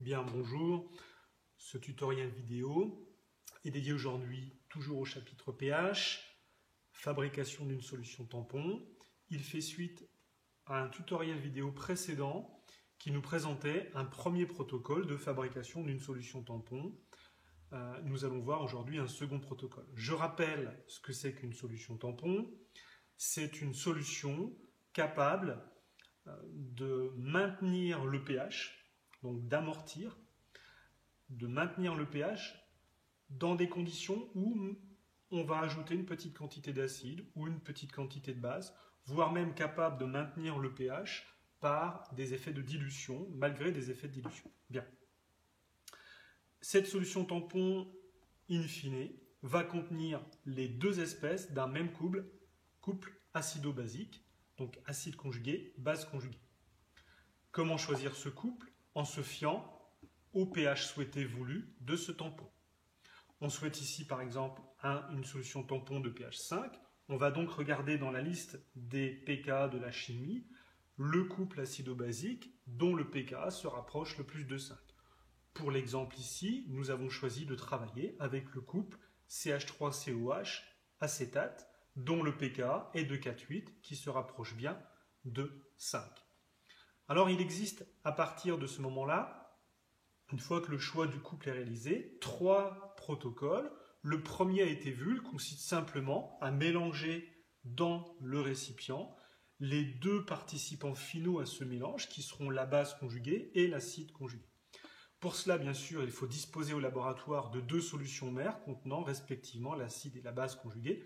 Bien, bonjour. Ce tutoriel vidéo est dédié aujourd'hui toujours au chapitre pH, fabrication d'une solution tampon. Il fait suite à un tutoriel vidéo précédent qui nous présentait un premier protocole de fabrication d'une solution tampon. Nous allons voir aujourd'hui un second protocole. Je rappelle ce que c'est qu'une solution tampon. C'est une solution capable de maintenir le pH, donc d'amortir, de maintenir le pH dans des conditions où on va ajouter une petite quantité d'acide ou une petite quantité de base, voire même capable de maintenir le pH par des effets de dilution, malgré des effets de dilution. Bien. Cette solution tampon, in fine, va contenir les deux espèces d'un même couple acido-basique, donc acide conjugué, base conjuguée. Comment choisir ce couple? En se fiant au pH souhaité voulu de ce tampon. On souhaite ici par exemple une solution tampon de pH 5. On va donc regarder dans la liste des pKa de la chimie le couple acido-basique dont le pKa se rapproche le plus de 5. Pour l'exemple ici, nous avons choisi de travailler avec le couple CH3COH acétate dont le pKa est de 4,8 qui se rapproche bien de 5. Alors il existe à partir de ce moment-là, une fois que le choix du couple est réalisé, 3 protocoles. Le premier a été vu, il consiste simplement à mélanger dans le récipient les deux participants finaux à ce mélange qui seront la base conjuguée et l'acide conjugué. Pour cela, bien sûr, il faut disposer au laboratoire de 2 solutions mères contenant respectivement l'acide et la base conjuguée.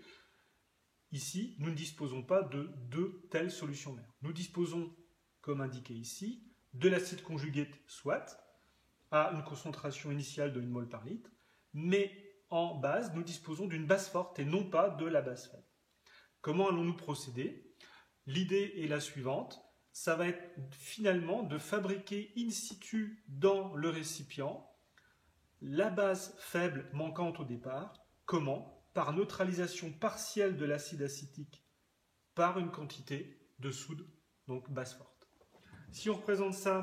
Ici, nous ne disposons pas de 2 telles solutions mères. Nous disposons, comme indiqué ici, de l'acide conjugué soit à une concentration initiale de 1 mol par litre, mais en base, nous disposons d'une base forte et non pas de la base faible. Comment allons-nous procéder? L'idée est la suivante, ça va être finalement de fabriquer in situ dans le récipient la base faible manquante au départ. Comment? Par neutralisation partielle de l'acide acétique par une quantité de soude, donc base forte. Si on représente ça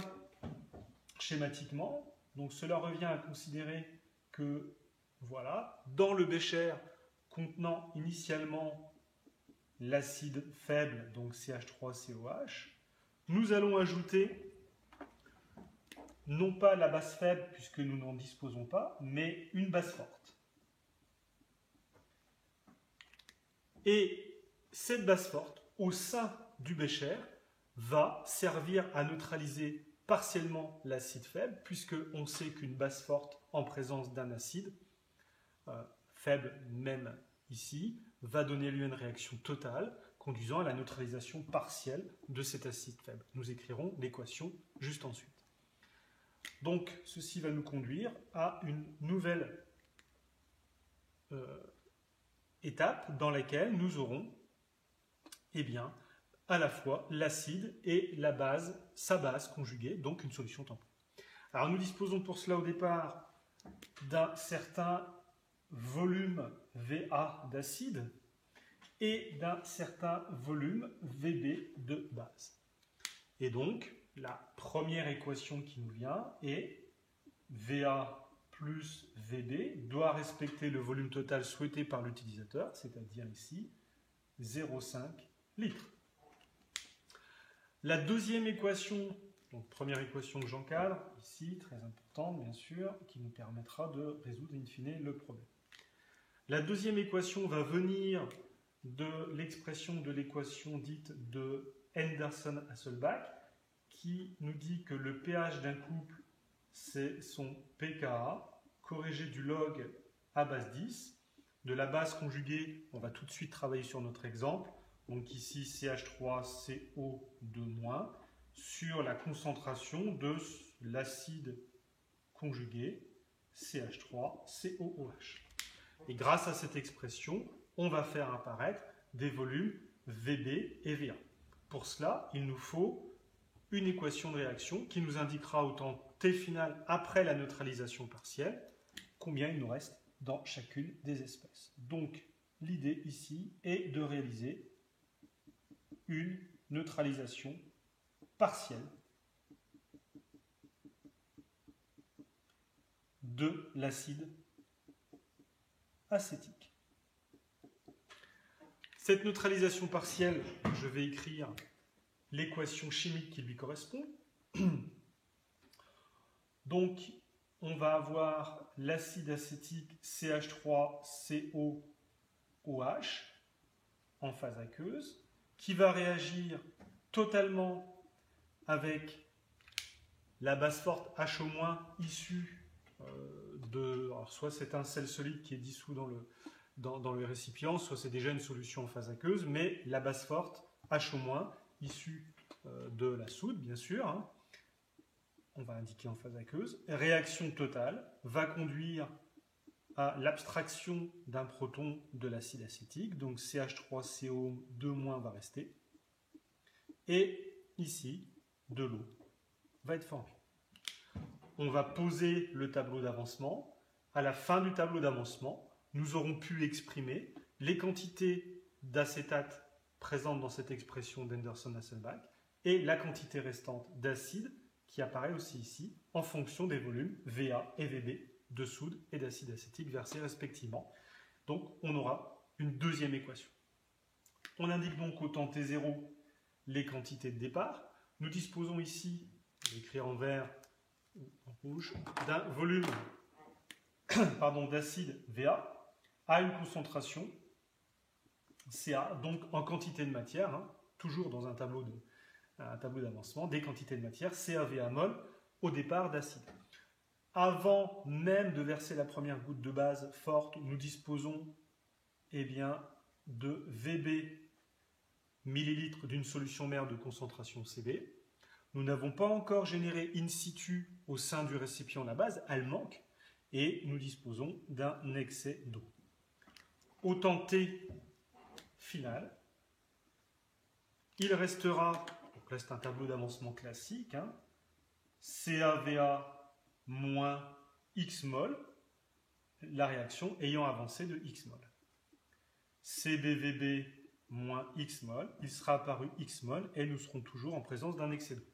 schématiquement, donc cela revient à considérer que, voilà, dans le bécher contenant initialement l'acide faible, donc CH3COH, nous allons ajouter non pas la base faible, puisque nous n'en disposons pas, mais une base forte. Et cette base forte, au sein du bécher, va servir à neutraliser partiellement l'acide faible, puisqu'on sait qu'une base forte en présence d'un acide, faible même ici, va donner lieu à une réaction totale, conduisant à la neutralisation partielle de cet acide faible. Nous écrirons l'équation juste ensuite. Donc, ceci va nous conduire à une nouvelle étape dans laquelle nous aurons, eh bien, à la fois l'acide et la base, sa base conjuguée, donc une solution tampon. Alors nous disposons pour cela au départ d'un certain volume VA d'acide et d'un certain volume VB de base. Et donc, la première équation qui nous vient est VA plus VB doit respecter le volume total souhaité par l'utilisateur, c'est-à-dire ici 0,5 litres. La deuxième équation, donc première équation que j'encadre, ici, très importante bien sûr, qui nous permettra de résoudre in fine le problème. La deuxième équation va venir de l'expression de l'équation dite de Henderson-Hasselbalch, qui nous dit que le pH d'un couple, c'est son pKa, corrigé du log à base 10. De la base conjuguée, on va tout de suite travailler sur notre exemple. Donc ici, CH3CO2- sur la concentration de l'acide conjugué CH3COOH. Et grâce à cette expression, on va faire apparaître des volumes VB et VA. Pour cela, il nous faut une équation de réaction qui nous indiquera au temps T final après la neutralisation partielle combien il nous reste dans chacune des espèces. Donc, l'idée ici est de réaliser une neutralisation partielle de l'acide acétique. Cette neutralisation partielle, je vais écrire l'équation chimique qui lui correspond. Donc, on va avoir l'acide acétique CH3COOH en phase aqueuse, qui va réagir totalement avec la base forte HO- issue de... Alors soit c'est un sel solide qui est dissous dans le récipient, soit c'est déjà une solution en phase aqueuse, mais la base forte HO- issue de la soude, bien sûr, hein, on va indiquer en phase aqueuse, réaction totale, va conduire à l'abstraction d'un proton de l'acide acétique, donc CH3CO2- va rester, et ici, de l'eau va être formée. On va poser le tableau d'avancement. À la fin du tableau d'avancement, nous aurons pu exprimer les quantités d'acétate présentes dans cette expression d'Henderson-Hasselbalch et la quantité restante d'acide qui apparaît aussi ici en fonction des volumes VA et VB de soude et d'acide acétique versés respectivement. Donc on aura une deuxième équation. On indique donc au temps T0 les quantités de départ. Nous disposons ici, je vais écrire en vert ou en rouge, d'un volume d'acide VA à une concentration CA, donc en quantité de matière, hein, toujours dans un tableau d'avancement, des quantités de matière, CaVA mol au départ d'acide. Avant même de verser la première goutte de base forte, nous disposons de VB millilitres d'une solution mère de concentration CB. Nous n'avons pas encore généré in situ au sein du récipient la base, elle manque, et nous disposons d'un excès d'eau. Au temps T final, il restera, donc là c'est un tableau d'avancement classique, hein, CaVA moins X mol, la réaction ayant avancé de X mol. CBVB moins X mol, il sera apparu X mol et nous serons toujours en présence d'un excès d'eau.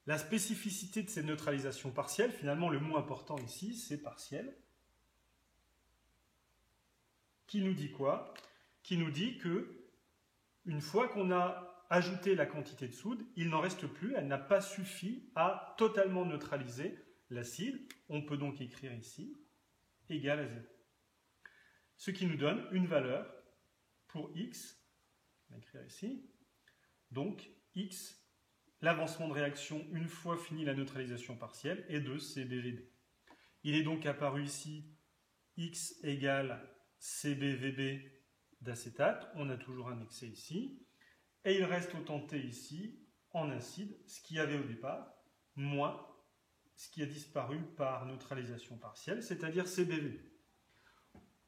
La spécificité de ces neutralisations partielles, finalement le mot important ici, c'est partiel. Qui nous dit quoi? Qui nous dit que une fois qu'on a ajouté la quantité de soude, il n'en reste plus, elle n'a pas suffi à totalement neutraliser l'acide. On peut donc écrire ici égal à 0. Ce qui nous donne une valeur pour X, on va écrire ici, donc X, l'avancement de réaction une fois finie la neutralisation partielle est de CBVB. Il est donc apparu ici X égale CBVB d'acétate, on a toujours un excès ici, et il reste autant T ici en acide, ce qu'il y avait au départ, moins ce qui a disparu par neutralisation partielle, c'est-à-dire CBVB.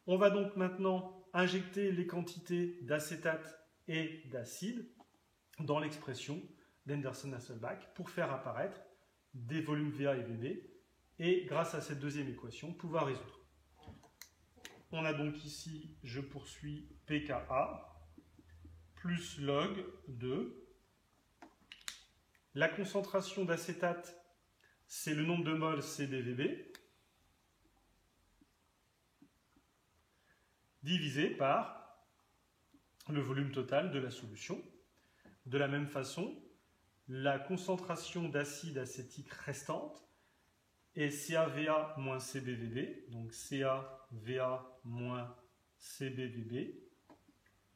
On va donc maintenant injecter les quantités d'acétate et d'acide dans l'expression d'Henderson-Hasselbalch pour faire apparaître des volumes VA et VB et grâce à cette deuxième équation pouvoir résoudre. On a donc ici, je poursuis pKa plus log de la concentration d'acétate, c'est le nombre de moles CBVB divisé par le volume total de la solution. De la même façon, la concentration d'acide acétique restante est CaVA moins CBVB, donc CaVA moins CBVB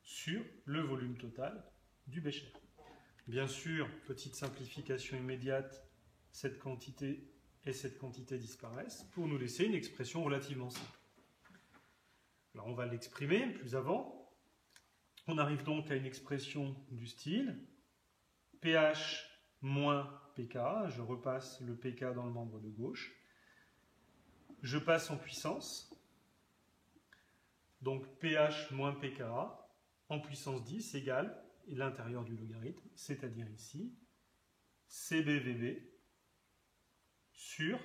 sur le volume total du bécher. Bien sûr, petite simplification immédiate, cette quantité et cette quantité disparaissent pour nous laisser une expression relativement simple. Alors on va l'exprimer plus avant. On arrive donc à une expression du style pH moins pK, je repasse le pK dans le membre de gauche, je passe en puissance, donc pH moins pKa en puissance 10 égale l'intérieur du logarithme, c'est-à-dire ici CBVB sur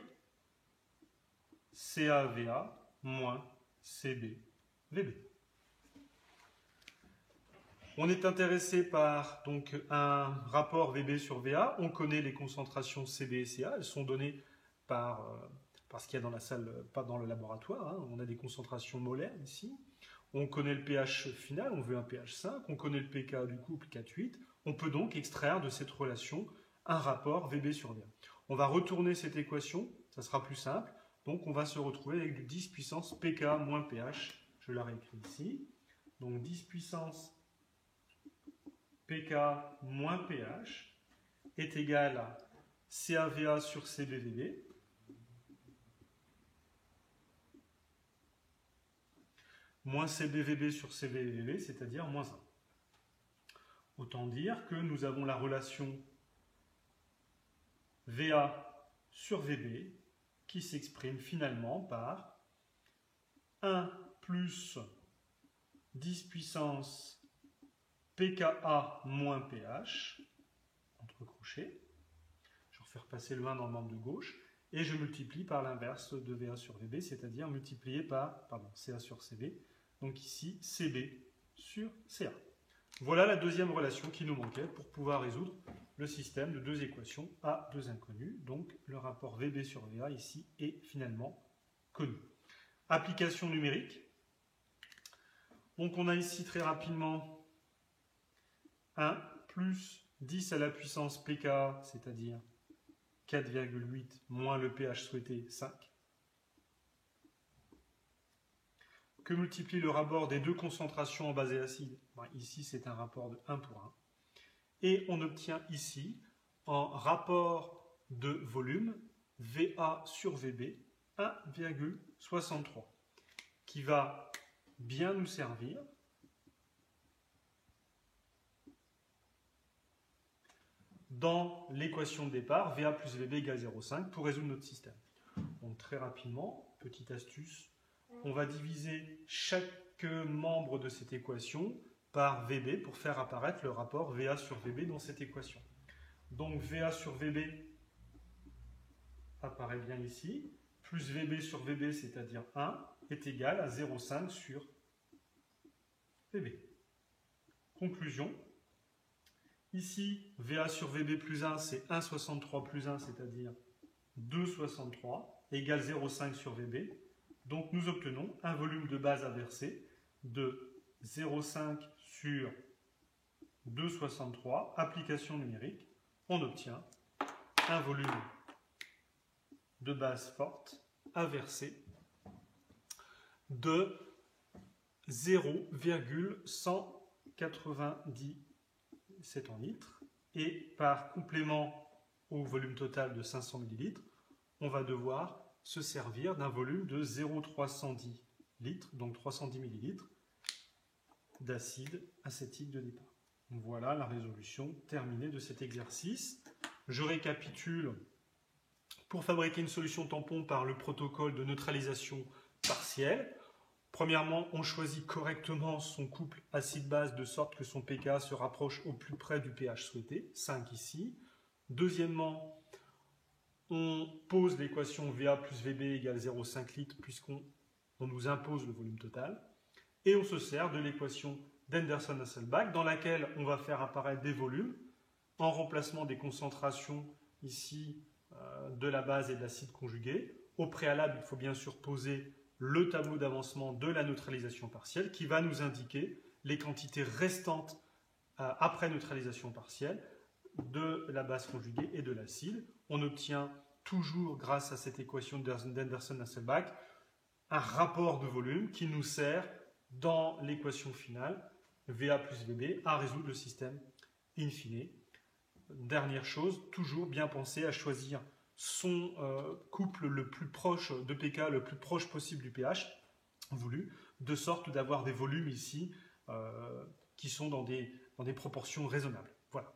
CaVA moins CBVB. On est intéressé par donc, un rapport VB sur VA. On connaît les concentrations CB et CA. Elles sont données par parce qu'il y a dans la salle, pas dans le laboratoire, hein, on a des concentrations molaires ici. On connaît le pH final, on veut un pH 5, on connaît le pK du couple 4,8. On peut donc extraire de cette relation un rapport VB sur VA. On va retourner cette équation, ça sera plus simple. Donc on va se retrouver avec du 10 puissance pK moins pH. Je la réécris ici. Donc 10 puissance pK moins pH est égal à CAVA sur CBVB moins CBVB sur CBVB, c'est-à-dire moins 1. Autant dire que nous avons la relation VA sur VB qui s'exprime finalement par 1 plus 10 puissance pKa moins pH, entre crochets. Je refais repasser le 1 dans le membre de gauche, et je multiplie par l'inverse de VA sur VB, c'est-à-dire multiplié par CA sur CB, donc ici CB sur CA. Voilà la deuxième relation qui nous manquait pour pouvoir résoudre le système de deux équations à deux inconnus. Donc le rapport VB sur VA ici est finalement connu. Application numérique. Donc on a ici très rapidement 1 plus 10 à la puissance pKa, c'est-à-dire 4,8 moins le pH souhaité 5. Que multiplie le rapport des deux concentrations en base et acide? Ici, c'est un rapport de 1 pour 1. Et on obtient ici, en rapport de volume, VA sur VB, 1,63, qui va bien nous servir dans l'équation de départ, VA plus VB égale 0,5, pour résoudre notre système. Donc très rapidement, petite astuce, on va diviser chaque membre de cette équation par VB pour faire apparaître le rapport VA sur VB dans cette équation. Donc VA sur VB apparaît bien ici, plus VB sur VB, c'est-à-dire 1, est égal à 0,5 sur VB. Conclusion. Ici, VA sur VB plus 1, c'est 1,63 plus 1, c'est-à-dire 2,63, égale 0,5 sur VB. Donc nous obtenons un volume de base inversé de 0,5 sur 2,63, application numérique. On obtient un volume de base forte inversé de 0,197 en litres. Et par complément au volume total de 500 ml, on va devoir se servir d'un volume de 0,310 litres, donc 310 ml d'acide acétique de départ. Voilà la résolution terminée de cet exercice. Je récapitule. Pour fabriquer une solution tampon par le protocole de neutralisation partielle, premièrement, on choisit correctement son couple acide-base de sorte que son pK se rapproche au plus près du pH souhaité, 5 ici. Deuxièmement, on pose l'équation VA plus VB égale 0,5 litres puisqu'on nous impose le volume total. Et on se sert de l'équation d'Henderson-Hasselbalch dans laquelle on va faire apparaître des volumes en remplacement des concentrations ici de la base et de l'acide conjugué. Au préalable, il faut bien sûr poser le tableau d'avancement de la neutralisation partielle qui va nous indiquer les quantités restantes après neutralisation partielle de la base conjuguée et de l'acide. On obtient toujours, grâce à cette équation d'Henderson-Hasselbalch, un rapport de volume qui nous sert dans l'équation finale, VA plus VB, à résoudre le système in fine. Dernière chose, toujours bien penser à choisir son couple le plus proche de pK, le plus proche possible du pH voulu, de sorte d'avoir des volumes ici qui sont dans des proportions raisonnables. Voilà.